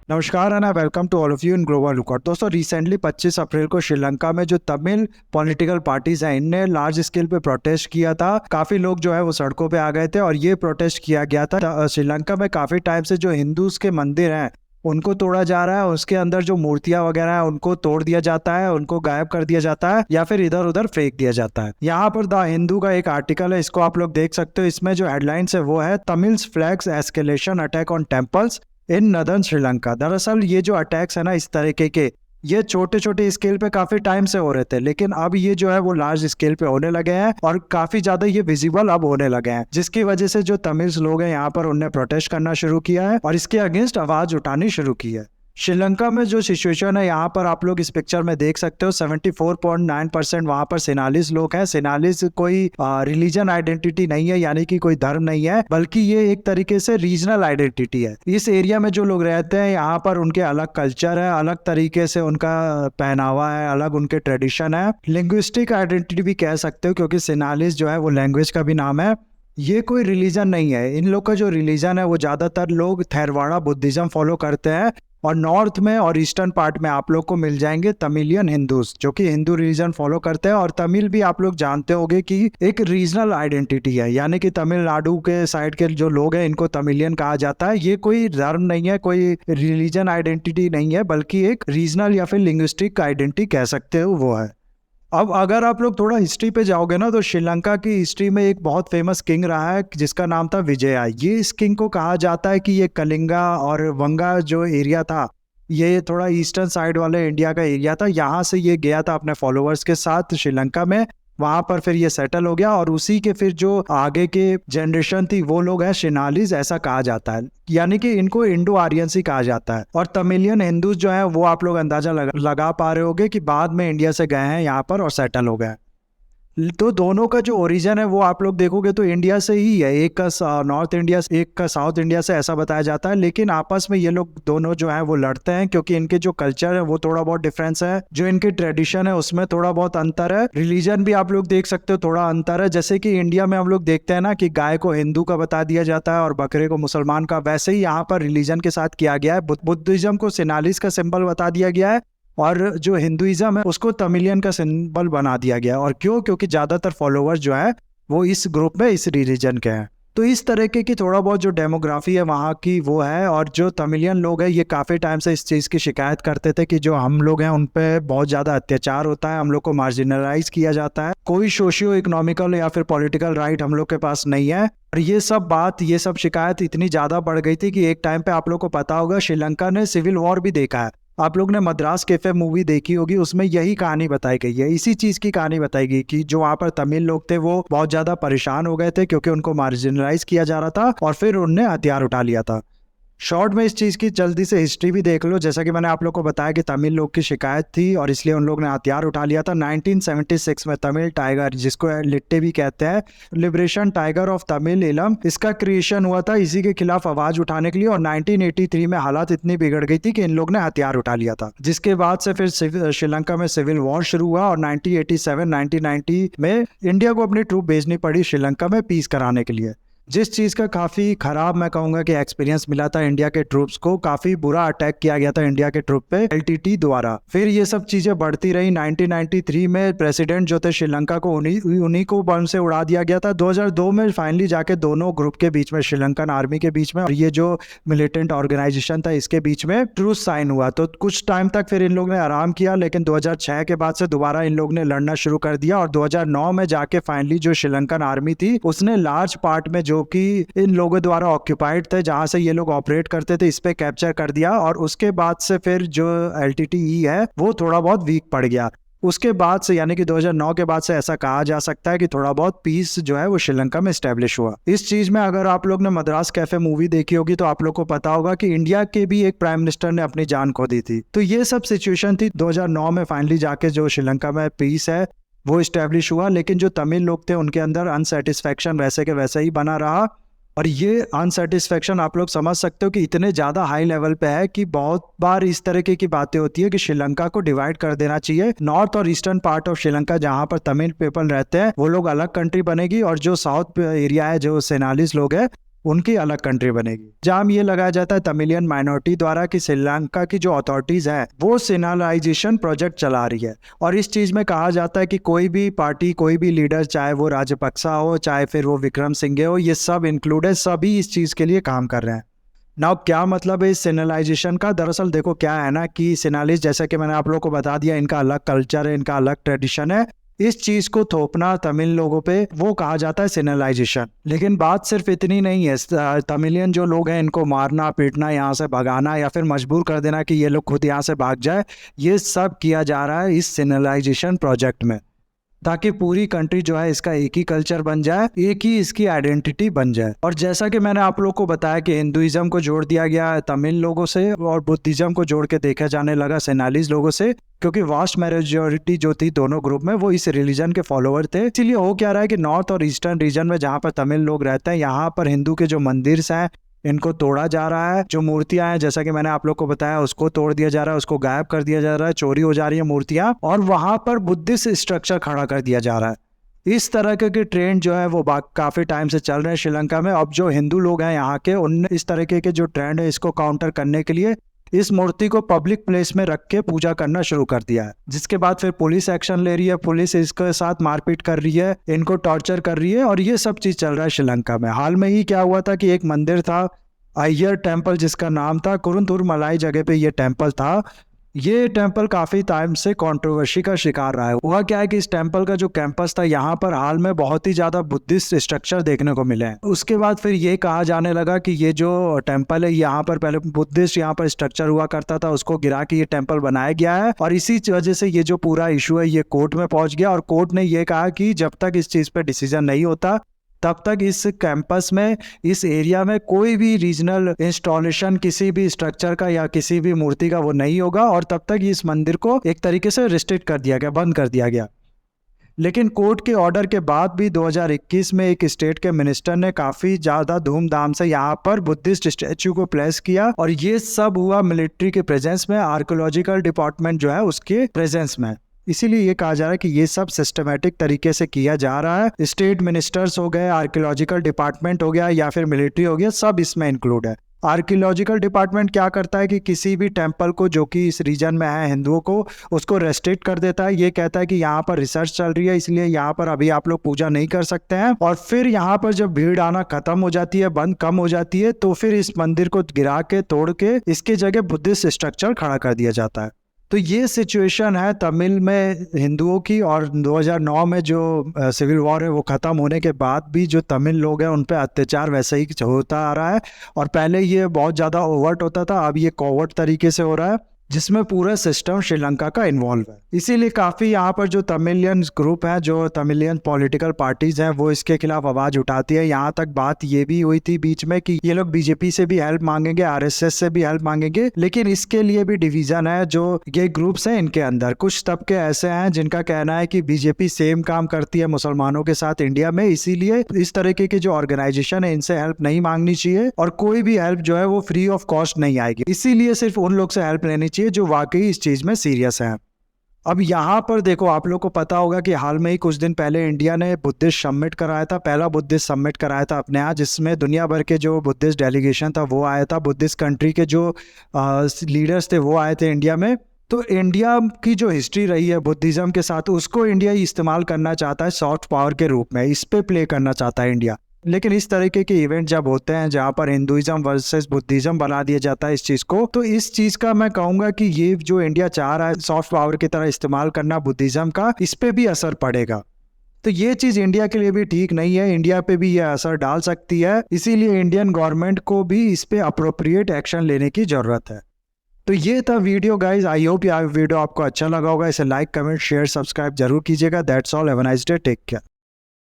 नमस्कार and welcome to all of you in global record. दोस्तों, recently 25 अप्रैल को श्रीलंका में जो तमिल पॉलिटिकल पार्टीज हैं, इनने लार्ज स्केल पे प्रोटेस्ट किया था। काफी लोग जो है वो सड़कों पे आ गए थे और ये प्रोटेस्ट किया गया था। श्रीलंका में काफी टाइम से जो हिंदूज के मंदिर हैं उनको तोड़ा जा रहा है, उसके अंदर जो मूर्तियां वगैरह है उनको तोड़ दिया जाता है, उनको गायब कर दिया जाता है या फिर इधर उधर फेंक दिया जाता है। यहाँ पर द हिंदू का एक आर्टिकल है, इसको आप लोग देख सकते हो। इसमें जो हेडलाइंस है वो है Tamils flags escalation attack on temples in northern Sri Lanka. दरअसल ये जो अटैक्स है ना, इस तरीके के ये छोटे छोटे स्केल पे काफी टाइम से हो रहे थे, लेकिन अब ये जो है वो लार्ज स्केल पे होने लगे हैं और काफी ज्यादा ये विजिबल अब होने लगे हैं, जिसकी वजह से जो तमिल्स लोग हैं यहाँ पर उनने प्रोटेस्ट करना शुरू किया है और इसके अगेंस्ट आवाज उठानी शुरू की है। श्रीलंका में जो सिचुएशन है यहाँ पर आप लोग इस पिक्चर में देख सकते हो, 74.9% वहां पर सेनालिस लोग हैं। सेनालिस कोई रिलीजन आइडेंटिटी नहीं है, यानी कि कोई धर्म नहीं है, बल्कि ये एक तरीके से रीजनल आइडेंटिटी है। इस एरिया में जो लोग रहते हैं यहाँ पर उनके अलग कल्चर है, अलग तरीके से उनका पहनावा है, अलग उनके ट्रेडिशन है। लिंग्विस्टिक आइडेंटिटी भी कह सकते हो, क्योंकि सेनालिस जो है वो लैंग्वेज का भी नाम है। ये कोई रिलीजन नहीं है। इन लोग का जो रिलीजन है वो ज्यादातर लोग थेरवाड़ा बुद्धिज्म फॉलो करते हैं और नॉर्थ में और ईस्टर्न पार्ट में आप लोग को मिल जाएंगे तमिलियन हिंदूज, जो कि हिंदू रिलीजन फॉलो करते हैं। और तमिल भी आप लोग जानते होंगे कि एक रीजनल आइडेंटिटी है, यानी कि तमिलनाडु के साइड के जो लोग हैं इनको तमिलियन कहा जाता है। ये कोई धर्म नहीं है, कोई रिलीजन आइडेंटिटी नहीं है, बल्कि एक रीजनल या फिर लिंग्विस्टिक आइडेंटिटी कह सकते हो वो है। अब अगर आप लोग थोड़ा हिस्ट्री पे जाओगे ना, तो श्रीलंका की हिस्ट्री में एक बहुत फेमस किंग रहा है जिसका नाम था विजया। ये इस किंग को कहा जाता है कि ये कलिंगा और वंगा जो एरिया था, ये थोड़ा ईस्टर्न साइड वाले इंडिया का एरिया था। यहाँ से ये गया था अपने फॉलोअर्स के साथ श्रीलंका में, वहां पर फिर ये सेटल हो गया और उसी के फिर जो आगे के जनरेशन थी वो लोग हैं शेनालीज, ऐसा कहा जाता है। यानी कि इनको इंडो आर्यंस ही कहा जाता है। और तमिलियन हिंदूज जो है वो आप लोग अंदाजा लगा पा रहे होगे कि बाद में इंडिया से गए हैं यहाँ पर और सेटल हो गए। तो दोनों का जो ओरिजिन है वो आप लोग देखोगे तो इंडिया से ही है। एक का नॉर्थ इंडिया, एक का साउथ इंडिया से, ऐसा बताया जाता है। लेकिन आपस में ये लोग दोनों जो है वो लड़ते हैं, क्योंकि इनके जो कल्चर है वो थोड़ा बहुत डिफरेंस है, जो इनके ट्रेडिशन है उसमें थोड़ा बहुत अंतर है। रिलीजन भी आप लोग देख सकते हो थोड़ा अंतर है। जैसे कि इंडिया में हम लोग देखते हैं ना कि गाय को हिंदू का बता दिया जाता है और बकरे को मुसलमान का, वैसे ही यहाँ पर रिलीजन के साथ किया गया है। बुद्धिज्म को सेनालिस का सिंबल बता दिया गया है और जो हिंदुइज्म है उसको तमिलियन का सिंबल बना दिया गया। और क्यों? क्योंकि ज्यादातर फॉलोअर्स जो है वो इस ग्रुप में, इस रिलीजन के हैं। तो इस तरीके की थोड़ा बहुत जो डेमोग्राफी है वहाँ की वो है। और जो तमिलियन लोग हैं ये काफी टाइम से इस चीज की शिकायत करते थे कि जो हम लोग हैं उन पे बहुत ज्यादा अत्याचार होता है, हम लोग को मार्जिनलाइज किया जाता है, कोई सोशियो इकोनॉमिकल या फिर पॉलिटिकल राइट हम लोग के पास नहीं है। और ये सब शिकायत इतनी ज्यादा बढ़ गई थी कि एक टाइम पे आप लोग को पता होगा श्रीलंका ने सिविल वॉर भी देखा है। आप लोग ने मद्रास कैफे मूवी देखी होगी, उसमें यही कहानी बताई गई है, इसी चीज की कहानी बताई गई कि जो वहाँ पर तमिल लोग थे वो बहुत ज्यादा परेशान हो गए थे क्योंकि उनको मार्जिनलाइज किया जा रहा था और फिर उनने हथियार उठा लिया था। शॉर्ट में इस चीज की जल्दी से हिस्ट्री भी देख लो। जैसा कि मैंने आप लोग को बताया कि तमिल लोग की शिकायत थी और इसलिए उन लोग ने हथियार उठा लिया था। 1976 में तमिल टाइगर, जिसको लिट्टे भी कहते हैं, लिबरेशन टाइगर ऑफ तमिल इलम, इसका क्रिएशन हुआ था इसी के खिलाफ आवाज उठाने के लिए। और 1983 में हालात इतनी बिगड़ गई थी कि इन लोग ने हथियार उठा लिया था, जिसके बाद से फिर श्रीलंका में सिविल वॉर शुरू हुआ और 1987-1990 में इंडिया को अपनी ट्रूप भेजनी पड़ी श्रीलंका में पीस कराने के लिए। जिस चीज़ का काफ़ी ख़राब मैं कहूँगा कि एक्सपीरियंस मिला था इंडिया के ट्रूप्स को, काफ़ी बुरा अटैक किया गया था इंडिया के ट्रूप पे एलटीटी द्वारा। फिर ये सब चीज़ें बढ़ती रही। 1993 में प्रेसिडेंट जो थे श्रीलंका को उन्हीं को बम से उड़ा दिया गया था। 2002 में फाइनली जाके दोनों ग्रुप के बीच में, श्रीलंकन आर्मी के बीच में और ये जो मिलिटेंट ऑर्गेनाइजेशन था इसके बीच में ट्रूथ साइन हुआ। तो कुछ टाइम तक फिर इन लोग ने आराम किया, लेकिन 2006 के बाद से दोबारा इन लोग ने लड़ना शुरू कर दिया। और 2009 में जाके फाइनली जो श्रीलंकन आर्मी थी उसने लार्ज पार्ट में जो कि इन लोगों द्वारा ऑक्यूपाइड थे, जहां से ये लोग ऑपरेट करते थे, इस पे कैप्चर कर दिया। और उसके बाद से फिर जो एलटीटीई है वो थोड़ा बहुत वीक पड़ गया। उसके बाद से यानी कि 2009 के बाद से ऐसा कहा जा सकता है कि थोड़ा बहुत पीस जो है वो श्रीलंका में स्टैब्लिश हुआ। इस चीज में अगर आप लोग ने मद्रास कैफे मूवी देखी होगी तो आप लोग को पता होगा कि इंडिया के भी एक प्राइम मिनिस्टर ने अपनी जान खो दी थी। तो ये सब सिचुएशन थी। 2009 में फाइनली जाके जो श्रीलंका में पीस है वो स्टैब्लिश हुआ, लेकिन जो तमिल लोग थे उनके अंदर अनसेटिस्फैक्शन वैसे के वैसे ही बना रहा। और ये अनसेटिस्फैक्शन आप लोग समझ सकते हो कि इतने ज़्यादा हाई लेवल पे है कि बहुत बार इस तरीके की बातें होती है कि श्रीलंका को डिवाइड कर देना चाहिए। नॉर्थ और ईस्टर्न पार्ट ऑफ श्रीलंका जहाँ पर तमिल पीपल रहते हैं वो लोग अलग कंट्री बनेगी, और जो साउथ एरिया है जो सेनालिस लोग हैं उनकी अलग कंट्री बनेगी। जाम ये लगाया जाता है तमिलियन माइनॉरिटी द्वारा कि श्रीलंका की जो अथॉरिटीज हैं वो सिनालाइजेशन प्रोजेक्ट चला रही है, और इस चीज में कहा जाता है कि कोई भी पार्टी, कोई भी लीडर, चाहे वो राजपक्सा हो, चाहे फिर वो विक्रम सिंघे हो, ये सब इंक्लूड है, सभी इस चीज के लिए काम कर रहे हैं। नाउ क्या मतलब है इस सिनालाइजेशन का? दरअसल देखो क्या है ना कि सिनालिस, जैसा कि मैंने आप लोगों को बता दिया, इनका अलग कल्चर है, इनका अलग ट्रेडिशन है। इस चीज को थोपना तमिल लोगों पे वो कहा जाता है सिनालाइजेशन। लेकिन बात सिर्फ इतनी नहीं है। तमिलियन जो लोग हैं इनको मारना, पीटना, यहाँ से भगाना या फिर मजबूर कर देना कि ये लोग खुद यहाँ से भाग जाए, ये सब किया जा रहा है इस सिनालाइजेशन प्रोजेक्ट में, ताकि पूरी कंट्री जो है इसका एक ही कल्चर बन जाए, एक ही इसकी आइडेंटिटी बन जाए। और जैसा कि मैंने आप लोग को बताया कि हिंदुइज्म को जोड़ दिया गया तमिल लोगों से और बुद्धिज्म को जोड़ के देखा जाने लगा सेनालीज लोगों से, क्योंकि वास्ट मेजोरिटी जो थी दोनों ग्रुप में वो इस रिलीजन के फॉलोअर थे। इसीलिए हो क्या रहा है कि नॉर्थ और ईस्टर्न रीजन में जहाँ पर तमिल लोग रहते हैं, यहाँ पर हिंदू के जो मंदिर हैं इनको तोड़ा जा रहा है। जो मूर्तियां हैं, जैसा कि मैंने आप लोग को बताया, उसको तोड़ दिया जा रहा है, उसको गायब कर दिया जा रहा है, चोरी हो जा रही है मूर्तियां, और वहां पर बुद्धिस्ट स्ट्रक्चर खड़ा कर दिया जा रहा है। इस तरह के ट्रेंड जो है वो काफी टाइम से चल रहे हैं श्रीलंका में। अब जो हिंदू लोग हैं यहाँ के, उनने इस तरीके के जो ट्रेंड है इसको काउंटर करने के लिए इस मूर्ति को पब्लिक प्लेस में रख के पूजा करना शुरू कर दिया है, जिसके बाद फिर पुलिस एक्शन ले रही है, पुलिस इसके साथ मारपीट कर रही है, इनको टॉर्चर कर रही है, और ये सब चीज चल रहा है श्रीलंका में। हाल में ही क्या हुआ था कि एक मंदिर था अय्यर टेम्पल, जिसका नाम था कुरुंतुर मलाई जगह पे ये टेम्पल था। ये टेम्पल काफी टाइम से कंट्रोवर्सी का शिकार रहा है। हुआ क्या है कि इस टेम्पल का जो कैंपस था, यहाँ पर हाल में बहुत ही ज्यादा बुद्धिस्ट स्ट्रक्चर देखने को मिले हैं। उसके बाद फिर ये कहा जाने लगा कि ये जो टेम्पल है, यहाँ पर पहले बुद्धिस्ट यहाँ पर स्ट्रक्चर हुआ करता था, उसको गिरा के ये टेम्पल बनाया गया है। और इसी वजह से ये जो पूरा इशू है ये कोर्ट में पहुंच गया, और कोर्ट ने ये कहा कि जब तक इस चीज पे डिसीजन नहीं होता तब तक इस कैंपस में, इस एरिया में कोई भी रीजनल इंस्टॉलेशन किसी भी स्ट्रक्चर का या किसी भी मूर्ति का वो नहीं होगा, और तब तक इस मंदिर को एक तरीके से रिस्ट्रिक्ट कर दिया गया, बंद कर दिया गया। लेकिन कोर्ट के ऑर्डर के बाद भी 2021 में एक स्टेट के मिनिस्टर ने काफी ज्यादा धूमधाम से यहाँ पर बुद्धिस्ट स्टैचू को प्लेस किया, और ये सब हुआ मिलिट्री के प्रेजेंस में, आर्कियोलॉजिकल डिपार्टमेंट जो है उसके प्रेजेंस में। इसीलिए ये कहा जा रहा है कि ये सब सिस्टमेटिक तरीके से किया जा रहा है। स्टेट मिनिस्टर्स हो गए, आर्कियोलॉजिकल डिपार्टमेंट हो गया या फिर मिलिट्री हो गया, सब इसमें इंक्लूड है। आर्कियोलॉजिकल डिपार्टमेंट क्या करता है कि किसी भी टेम्पल को जो कि इस रीजन में है हिंदुओं को, उसको रेस्ट्रिक्ट कर देता है। ये कहता है कि यहाँ पर रिसर्च चल रही है, इसलिए यहाँ पर अभी आप लोग पूजा नहीं कर सकते हैं। और फिर यहाँ पर जब भीड़ आना खत्म हो जाती है, बंद कम हो जाती है, तो फिर इस मंदिर को गिरा के, तोड़ के इसकी जगह बुद्धिस्ट स्ट्रक्चर खड़ा कर दिया जाता है। तो ये सिचुएशन है तमिल में हिंदुओं की। और 2009 में जो सिविल वॉर है वो ख़त्म होने के बाद भी जो तमिल लोग हैं उन पे अत्याचार वैसे ही होता आ रहा है। और पहले ये बहुत ज़्यादा ओवर्ट होता था, अब ये कोवर्ट तरीके से हो रहा है, जिसमें पूरा सिस्टम श्रीलंका का इन्वॉल्व है। इसीलिए काफ़ी यहाँ पर जो तमिलियन ग्रुप है, जो तमिलियन पॉलिटिकल पार्टीज हैं, वो इसके खिलाफ आवाज़ उठाती है। यहाँ तक बात ये भी हुई थी बीच में कि ये लोग बीजेपी से भी हेल्प मांगेंगे, आरएसएस से भी हेल्प मांगेंगे, लेकिन इसके लिए भी डिवीजन है। जो ये ग्रुप्स हैं इनके अंदर कुछ तबके ऐसे हैं जिनका कहना है कि बीजेपी सेम काम करती है मुसलमानों के साथ इंडिया में, इसीलिए इस तरीके की जो ऑर्गेनाइजेशन है इनसे हेल्प नहीं मांगनी चाहिए, और कोई भी हेल्प जो है वो फ्री ऑफ कॉस्ट नहीं आएगी। इसीलिए सिर्फ उन लोग से हेल्प लेनी चाहिए जो वाकई इस चीज में सीरियस है। अब यहाँ पर देखो, आप लोग को पता होगा कि हाल में ही कुछ दिन पहले इंडिया ने बुद्धिस्ट समिट कराया था, पहला बुद्धिस्ट समिट कराया था अपने यहाँ, जिसमें दुनिया भर के जो बुद्धिस्ट डेलीगेशन था वो आया था, बुद्धिस्ट कंट्री के जो लीडर्स थे वो आए थे इंडिया में। तो इंडिया की जो हिस्ट्री रही है बुद्धिज्म के साथ, उसको इंडिया इस्तेमाल करना चाहता है सॉफ्ट पावर के रूप में, इस पे प्ले करना चाहता है इंडिया। लेकिन इस तरीके के इवेंट जब होते हैं जहाँ पर हिंदुइज्म वर्सेस बुद्धिज्म बना दिया जाता है इस चीज को, तो इस चीज का मैं कहूंगा कि ये जो इंडिया चाह रहा है सॉफ्ट पावर की तरह इस्तेमाल करना बुद्धिज्म का, इस पे भी असर पड़ेगा। तो ये चीज इंडिया के लिए भी ठीक नहीं है, इंडिया पे भी ये असर डाल सकती है। इसीलिए इंडियन गवर्नमेंट को भी इस पे अप्रोप्रिएट एक्शन लेने की जरूरत है। तो ये था वीडियो गाइज, आई होप ये वीडियो आपको अच्छा लगा होगा। इसे लाइक, कमेंट, शेयर, सब्सक्राइब जरूर कीजिएगा। That's all, have a nice day, take care.